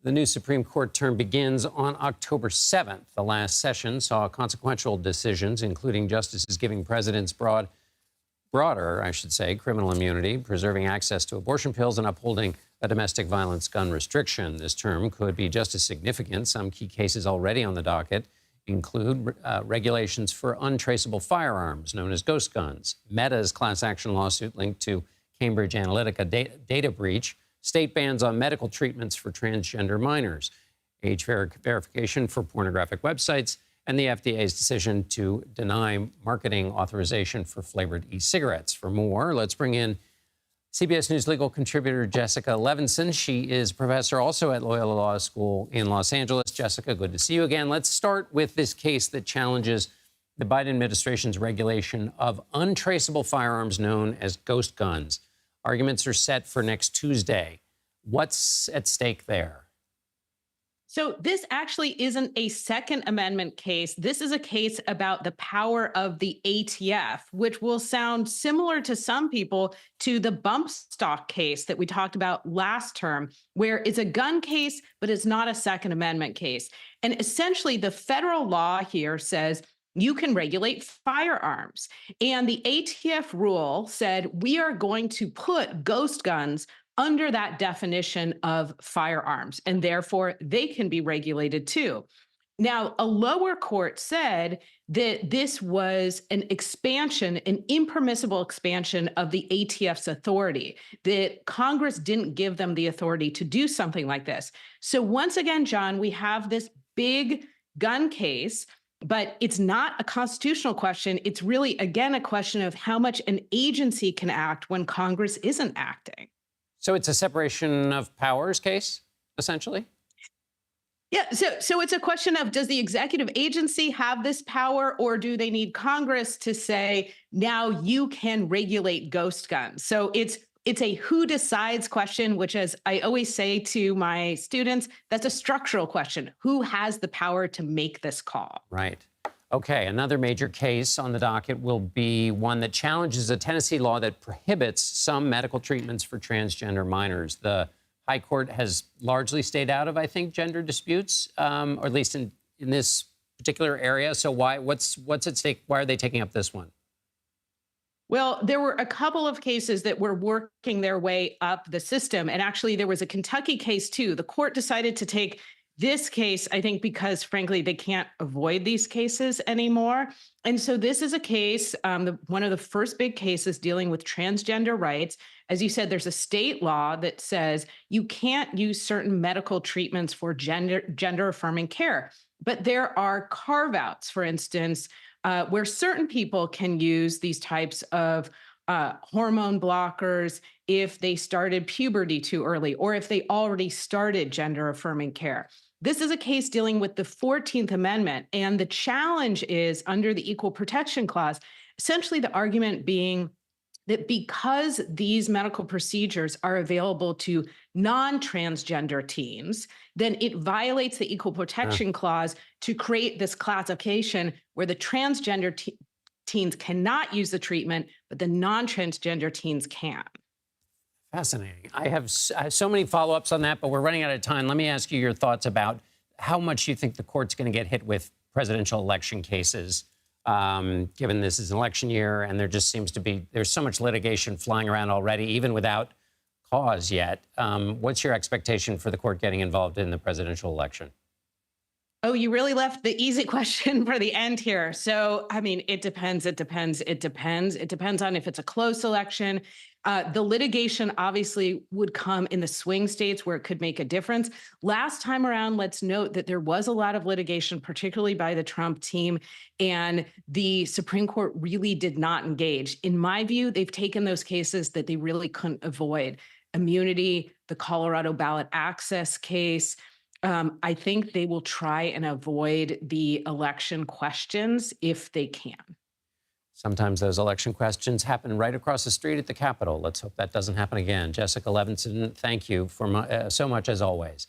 The new Supreme Court term begins on October 7th. The last session saw consequential decisions, including justices giving presidents broader, criminal immunity, preserving access to abortion pills, and upholding a domestic violence gun restriction. This term could be just as significant. Some key cases already on the docket include regulations for untraceable firearms, known as ghost guns, Meta's class action lawsuit linked to Cambridge Analytica data breach, state bans on medical treatments for transgender minors, age verification for pornographic websites, and the FDA's decision to deny marketing authorization for flavored e-cigarettes. For more, let's bring in CBS News legal contributor Jessica Levinson. She is a professor also at Loyola Law School in Los Angeles. Jessica, good to see you again. Let's start with this case that challenges the Biden administration's regulation of untraceable firearms known as ghost guns. Arguments are set for next Tuesday. What's at stake there? So this actually isn't a Second Amendment case. This is a case about the power of the ATF, which will sound similar to some people to the bump stock case that we talked about last term, where it's a gun case, but it's not a Second Amendment case. And essentially, the federal law here says you can regulate firearms. And the ATF rule said we are going to put ghost guns under that definition of firearms, and therefore they can be regulated too. Now, a lower court said that this was an expansion, an impermissible expansion of the ATF's authority, that Congress didn't give them the authority to do something like this. So once again, John, we have this big gun case, but it's not a constitutional question. It's really, again, a question of how much an agency can act when Congress isn't acting. So it's a separation of powers case, essentially? Yeah, so it's a question of, does the executive agency have this power, or do they need Congress to say, now you can regulate ghost guns? So it's a who decides question, which, as I always say to my students, that's a structural question. Who has the power to make this call? Right. Okay, another major case on the docket will be one that challenges a Tennessee law that prohibits some medical treatments for transgender minors. The High Court has largely stayed out of, I think, gender disputes, or at least in this particular area. So what's at stake? Why are they taking up this one? Well, there were a couple of cases that were working their way up the system. And actually, there was a Kentucky case, too. The court decided to take this case, I think, because, frankly, they can't avoid these cases anymore. And so this is a case, one of the first big cases dealing with transgender rights. As you said, there's a state law that says you can't use certain medical treatments for gender-affirming care. But there are carve-outs, for instance, where certain people can use these types of hormone blockers if they started puberty too early, or if they already started gender-affirming care. This is a case dealing with the 14th Amendment, and the challenge is under the Equal Protection Clause, essentially the argument being that because these medical procedures are available to non-transgender teens, then it violates the Equal Protection Clause to create this classification where the transgender teens cannot use the treatment, but the non-transgender teens can. Fascinating. I have so many follow-ups on that, but we're running out of time. Let me ask you your thoughts about how much you think the court's going to get hit with presidential election cases, given this is an election year, and there just seems to be, there's so much litigation flying around already, even without cause yet. What's your expectation for the court getting involved in the presidential election? Oh, you really left the easy question for the end here. So, I mean, it depends. It depends on if it's a close election. The litigation obviously would come in the swing states where it could make a difference. Last time around, let's note that there was a lot of litigation, particularly by the Trump team, and the Supreme Court really did not engage. In my view, they've taken those cases that they really couldn't avoid. Immunity, the Colorado ballot access case. I think they will try and avoid the election questions if they can. Sometimes those election questions happen right across the street at the Capitol. Let's hope that doesn't happen again. Jessica Levinson, thank you for so much as always.